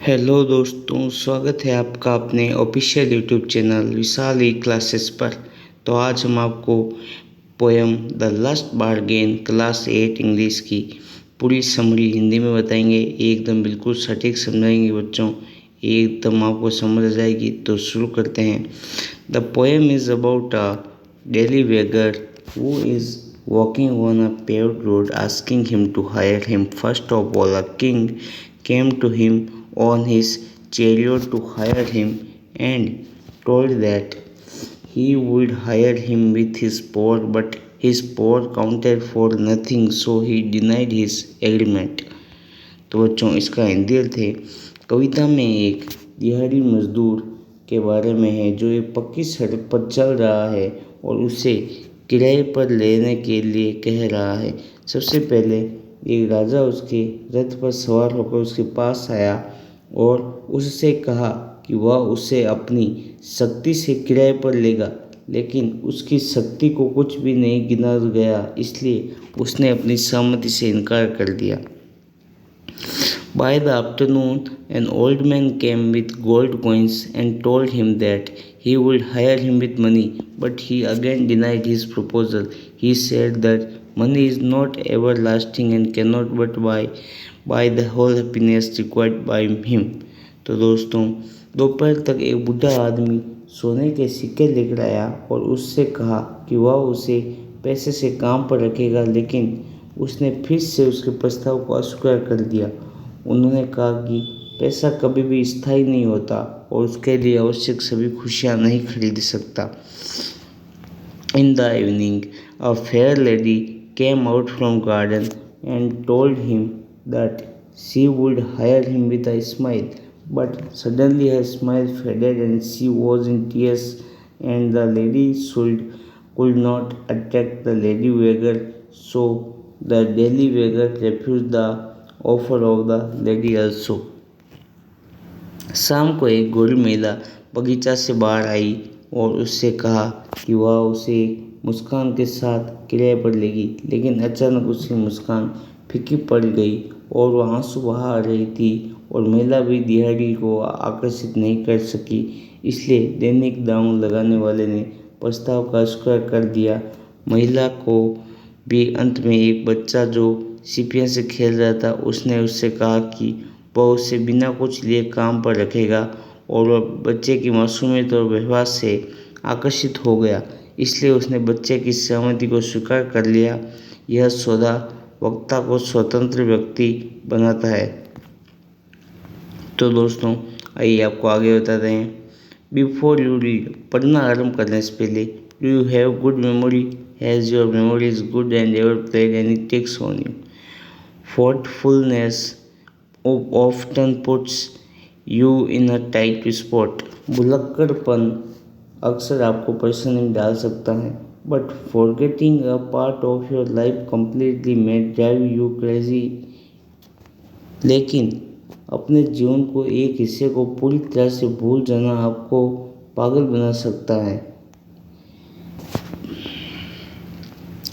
Hello दोस्तों, स्वागत है आपका अपने ऑफिशियल यूट्यूब चैनल विशाल ई क्लासेस पर। तो आज हम आपको poem the last bargain class 8 English की पूरी समरी हिंदी में बताएंगे। एकदम बिल्कुल सटीक समझाएंगे बच्चों, एकदम आपको समझ आ जाएगी। तो शुरू करते हैं। The poem is about a daily wager who is walking on a paved road, asking him to hire him. First of all, a king came to him on his chariot to hire him, and told that he would hire him with his power, but his power counted for nothing, so he denied his agreement. तो बच्चों, इसका हिंदी अर्थ है, कविता में एक दिहाड़ी मजदूर के बारे में है जो एक पक्की सड़क पर चल रहा है और उसे किराए पर लेने के लिए कह रहा है। सबसे पहले एक राजा उसके रथ पर सवार होकर उसके पास आया और उससे कहा कि वह उसे अपनी शक्ति से किराए पर लेगा, लेकिन उसकी शक्ति को कुछ भी नहीं गिना गया, इसलिए उसने अपनी सहमति से इनकार कर दिया। By the afternoon, an old man came with gold coins and told him that he would hire him with money, but he again denied his proposal. He said that money is not everlasting and cannot but buy the whole happiness required by him. तो दोस्तों, दोपहर तक एक बूढ़ा आदमी सोने के सिक्के लेकर आया और उससे कहा कि वह उसे पैसे से काम पर रखेगा, लेकिन उसने फिर से उसके प्रस्ताव को अस्वीकार कर दिया। उन्होंने कहा कि पैसा कभी भी स्थायी नहीं होता और उसके लिए आवश्यक सभी खुशियाँ नहीं खरीद सकता। In the evening, a fair lady came out from garden and told him that she would hire him with a smile, but suddenly her smile faded and she was in tears, and the lady could not attract the lady beggar, so the daily beggar refused the offer of the lady also। शाम को एक गोरी महिला बगीचा से बाहर आई और उससे कहा कि वह उसे मुस्कान के साथ किराए पर लेगी, लेकिन अचानक उसकी मुस्कान फीकी पड़ गई और वह आंसू बहा रही थी और महिला भी दिहाड़ी को आकर्षित नहीं कर सकी, इसलिए दैनिक दांव लगाने वाले ने प्रस्ताव का स्वीकार कर दिया। महिला को भी अंत में एक बच्चा जो सीपियाँ से खेल रहा था, उसने उससे कहा कि वह उसे बिना कुछ लिए काम पर रखेगा, और वह बच्चे की मासूमियत और व्यवहार से आकर्षित हो गया, इसलिए उसने बच्चे की सहमति को स्वीकार कर लिया। यह सौदा वक्ता को स्वतंत्र व्यक्ति बनाता है। तो दोस्तों, आइए आपको आगे बताते हैं। बिफोर यू रीड, पढ़ना आरंभ करने से पहले, do you have good memory? Has your memory is good and ever played any tricks on you? Forgetfulness often puts you in a tight spot. भुलक्कड़पन अक्सर आपको परेशानी में डाल सकता है, but forgetting a part of your life completely may drive you crazy. लेकिन अपने जीवन को एक हिस्से को पूरी तरह से भूल जाना आपको पागल बना सकता है।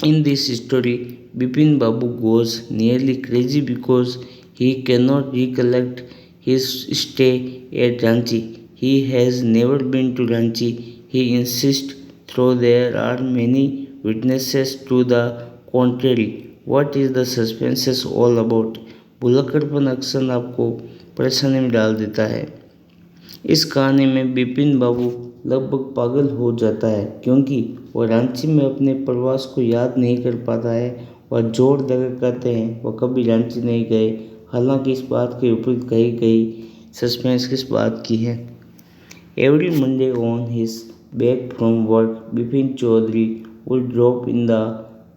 In this story, Bipin Babu goes nearly crazy because he cannot recollect his stay at Ranchi. He has never been to Ranchi. He insists, though there are many witnesses to the contrary. What is the suspense all about? भुलक्कड़पन अक्सर आपको परेशानी में डाल देता है। इस कहानी में बिपिन बाबू लगभग पागल हो जाता है क्योंकि वह रांची में अपने प्रवास को याद नहीं कर पाता है। वह जोर देकर कहते हैं वह कभी रांची नहीं गए, हालांकि इस बात के विपरीत कही गई। सस्पेंस किस बात की है? Every Monday on his back from work, Bipin Chaudhary would drop in the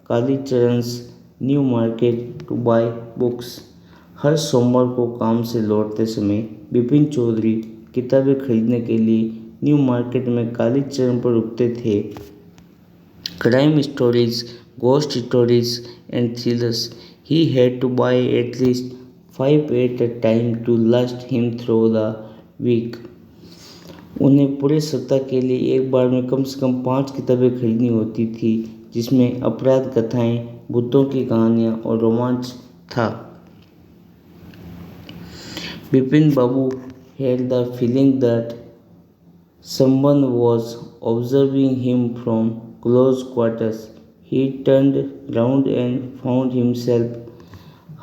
कालीचरण's new market to buy books. हर सोमवार को काम से लौटते समय बिपिन चौधरी किताबें खरीदने के लिए न्यू मार्केट में कालीचरण पर रुकते थे। Crime stories, ghost stories and thrillers, he had to buy at least 5 at a time to last him through the week. उन्हें पूरे सप्ताह के लिए एक बार में कम से कम 5 किताबें खरीदनी होती थी, जिसमें अपराध कथाएं, भूतों की कहानियां और रोमांच था। Bipin Babu had the feeling that someone was observing him from close quarters. He turned round and found himself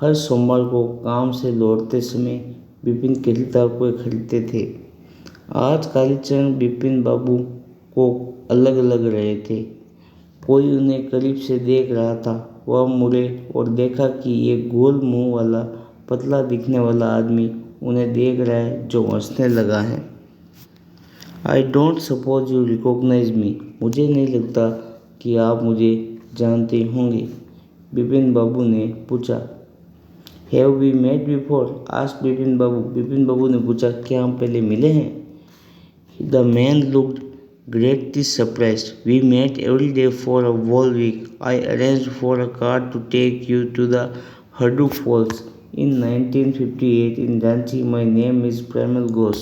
हर सोमवार को काम से लौटते समय बिपिन की किताब को खरीदते थे। आज कालीचरण बिपिन बाबू को अलग अलग रहे थे। कोई उन्हें करीब से देख रहा था। वह मुड़े और देखा कि एक गोल मुंह वाला पतला दिखने वाला आदमी उन्हें देख रहा है जो हंसने लगा है। I don't suppose you recognise me. मुझे नहीं लगता कि आप मुझे जानते होंगे, बिपिन बाबू ने पूछा। Have we met before? Asked Bipin Babu. Bipin Babu ने पूछा, क्या हम पहले मिले हैं? The man looked greatly surprised. We met every day for a whole week. I arranged for a car to take you to the Hadu Falls in 1958 in Ranchi. My name is Premal Ghosh.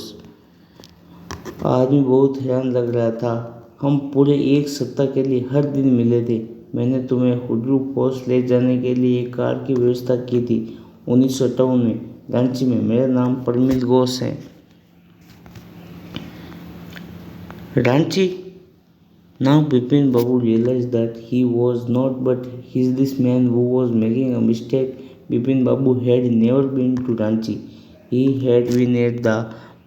आदमी बहुत हैरान लग रहा था। हम पूरे एक सप्ताह के लिए हर दिन मिले थे। मैंने तुम्हें हुड्रू फॉल्स ले जाने के लिए एक कार की व्यवस्था की थी 1958 में रांची में। मेरा नाम प्रमिल घोष है। Ranchi. Now Bipin Babu realized that he was not but he's this man who was making a mistake. Bipin Babu had never been to Ranchi. He had been at the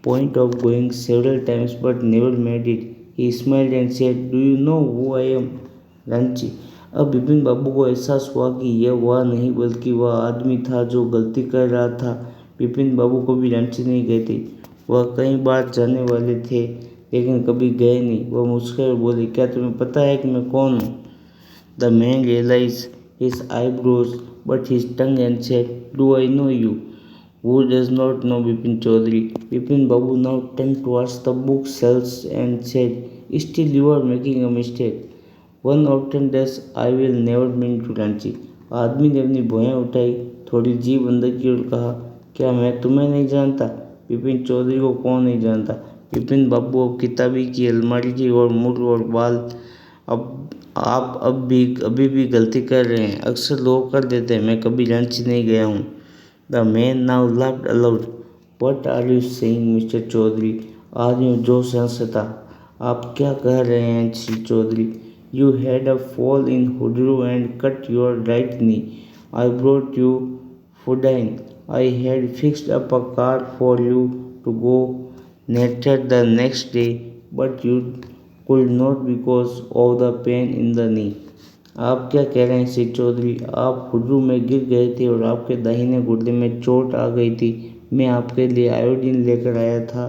point of going several times but never made it. He smiled and said, "Do you know who I am?" Ranchi. अब बिपिन बाबू को एहसास हुआ कि यह वह नहीं बल्कि वह आदमी था जो गलती कर रहा था। बिपिन बाबू कभी रांची नहीं गए थे। वह कई बार जाने वाले थे लेकिन कभी गए नहीं। वह मुस्कुराए और बोले, क्या तुम्हें पता है कि मैं कौन हूँ? The man realise his eyebrows but his tongue and said, do I know you? Who does not know Bipin Chaudhary? Bipin Babu now turn towards the book sales and said, still you are making a mistake. One often does I will never been to Ranchi. आदमी ने अपनी भुएं उठाई, थोड़ी जीभ अंदर की ओर कहा, क्या मैं तुम्हें नहीं जानता? बिपिन चौधरी को कौन नहीं जानता? बिपिन बाबू अब किताबी की अलमारी की ओर मुड़ और बाल, अब आप अभी भी गलती कर रहे हैं। अक्सर लोग कर देते हैं। मैं कभी रांची नहीं गया हूँ। The man now laughed aloud. What are you saying mister Chaudhary? आदमी जोश से हंसा था। आप क्या कह रहे हैं Shri Chaudhary? You had a fall in Hudru and cut your right knee. I brought you iodine. I had fixed up a car for you to go Nature the next day, but you could not because of the pain in the knee. आप क्या कह रहे हैं श्री चौधरी? आप हुड्रू में गिर गए थे और आपके दाहिने घुटने में चोट आ गई थी। मैं आपके लिए आयोडीन लेकर आया था।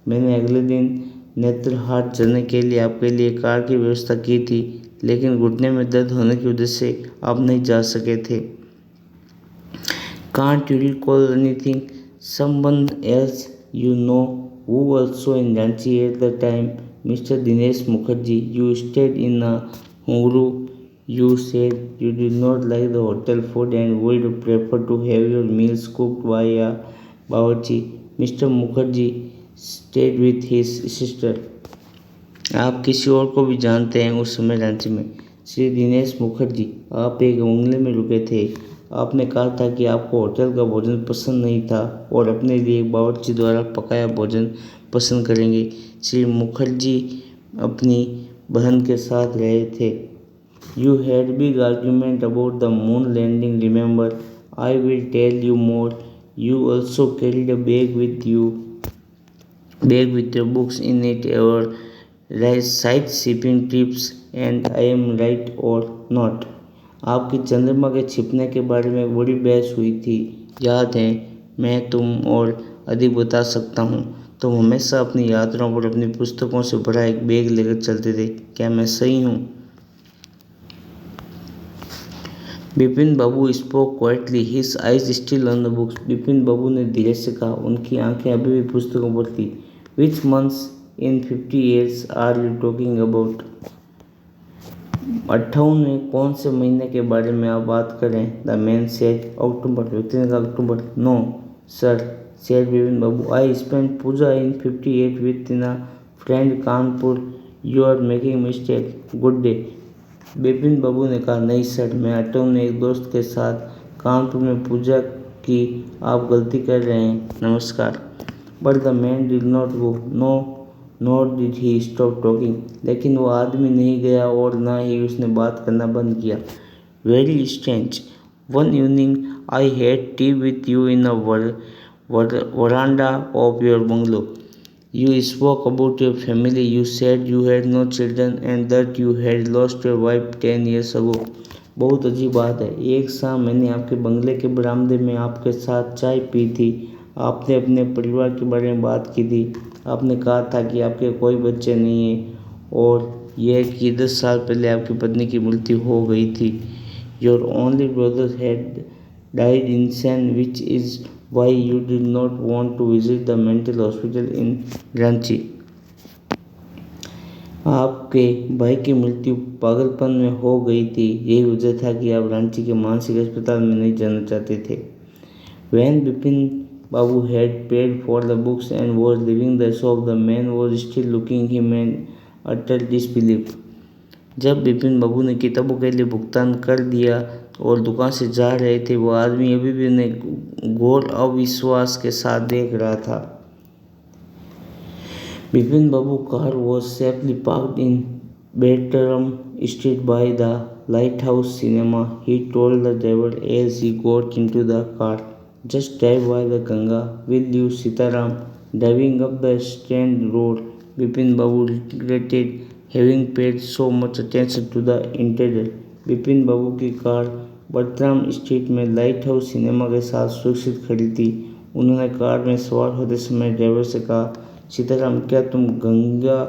मैंने अगले दिन नेत्रहाट जाने के लिए आपके लिए कार की व्यवस्था की थी, लेकिन घुटने में दर्द होने की वजह से आप नहीं जा सके थे। Can't you recall anything? Someone else you know who also in Ranchi at the time? Mr. Dinesh Mukherjee. You stayed in a Hungru. You said you did not like the hotel food and would prefer to have your meals cooked by a bawarchi. Mr. Mukherjee stayed with his sister. आप किसी और को भी जानते हैं उस समय रांची में? श्री दिनेश मुखर्जी। आप एक बंगले में रुके थे। आपने कहा था कि आपको होटल का भोजन पसंद नहीं था और अपने लिए एक बावर्ची द्वारा पकाया भोजन पसंद करेंगे। श्री मुखर्जी अपनी बहन के साथ रहे थे। You had big argument about the moon landing, remember? I will tell you more. You also carried a bag with your books in it और sightseeing trips and I am right or not? आपकी चंद्रमा के छिपने के बारे में बड़ी बहस हुई थी, याद है? मैं तुम और अधिक बता सकता हूँ। तुम हमेशा अपनी यात्राओं पर अपनी पुस्तकों से भरा एक बैग लेकर चलते थे। क्या मैं सही हूँ? Bipin Babu spoke quietly, his eyes still on the books. Bipin Babu ने धीरे से कहा, उनकी आंखें अभी भी पुस्तकों पर थी। Which months in 50 years are you talking about? 58 में कौन से महीने के बारे में आप बात कर रहे हैं? The man said, October. व्यक्ति ने कहा, अक्टूबर। No sir, said Bipin Babu, I spend Puja in 58 with in a friend Kanpur. You are making mistake. Good day. Bipin Babu ने कहा, नहीं सर, मैं 58 में एक दोस्त के साथ कानपुर में पूजा कि आप गलती कर रहे हैं, नमस्कार। But the man did not go, no not did he stop talking. लेकिन वो आदमी नहीं गया और ना ही उसने बात करना बंद किया। Very strange, one evening I had T with you in a veranda of your bungalow. You spoke about your family. You said you had no children and that you had lost your wife 10 years ago. बहुत अजीब बात है। एक शाम मैंने आपके बंगले के बरामदे में आपके साथ चाय पी थी। आपने अपने परिवार के बारे में बात की थी। आपने कहा था कि आपके कोई बच्चे नहीं हैं और यह कि 10 साल पहले आपकी पत्नी की मृत्यु हो गई थी। Your only brother had died insane, which is why you did not want to visit the mental hospital in Ranchi. आपके भाई की मृत्यु पागलपन में हो गई थी, यही वजह था कि आप रांची के मानसिक अस्पताल में नहीं जाना चाहते थे। When Bipin Babu had paid for the books and was leaving the shop, the man was still looking him in utter disbelief. जब बिपिन बाबू ने किताबों के लिए भुगतान कर दिया और दुकान से जा रहे थे, वो आदमी अभी भी उन्हें घोर अविश्वास के साथ देख रहा था। बिपिन बाबू car was safely parked in Bertram Street by the Lighthouse Cinema. He told the driver as he got into the car, "Just drive by the Ganga, will you, Sitaram?" Driving up the Strand Road, Bipin Babu regretted having paid so much attention to the interior. Bipin Babu की car Bertram street में lighthouse cinema के साथ सुरक्षित खड़ी थी। उन्होंने car में सवार होते समय ड्राइवर से कहा, सीताराम, क्या तुम गंगा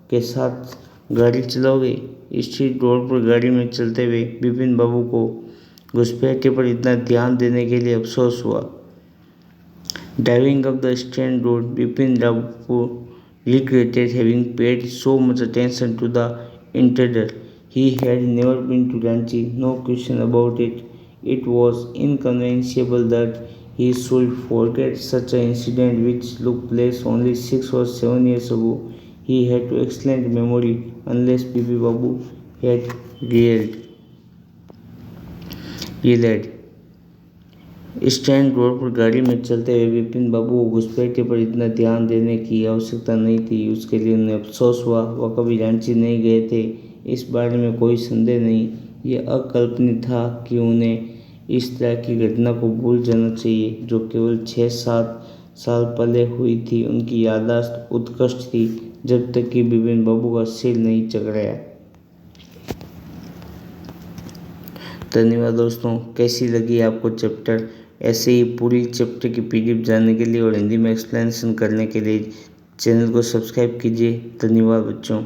के साथ गाड़ी चलाओगे? स्ट्रीट रोड पर गाड़ी में चलते हुए बिपिन बाबू को घुसपैठे पर इतना ध्यान देने के लिए अफसोस हुआ। Driving up the stand road, Bipin Babu regretted having paid so much attention to the interior. He had never been to Ranchi, no question about it. It was inconceivable that he should forget such an incident which took place only 6 or 7 years ago. He had to excellent memory, unless Bibi Babu had realized. Stand road पर गाड़ी में चलते हुए बिपिन बाबू को घुसपैठे पर इतना ध्यान देने की आवश्यकता नहीं थी। उसके लिए उन्हें अफसोस हुआ। वह कभी रांची नहीं गए थे, इस बारे में कोई संदेह नहीं। यह अकल्पनीय था कि उन्हें इस तरह की घटना को भूल जाना चाहिए जो केवल 6-7 साल पहले हुई थी। उनकी याददाश्त उत्कृष्ट थी जब तक कि बिपिन बाबू का सिर नहीं चकराया। धन्यवाद दोस्तों। कैसी लगी आपको चैप्टर? ऐसे ही पूरी चैप्टर की पीडीएफ जानने के लिए और हिंदी में एक्सप्लेनेशन करने के लिए चैनल को सब्सक्राइब कीजिए। धन्यवाद बच्चों।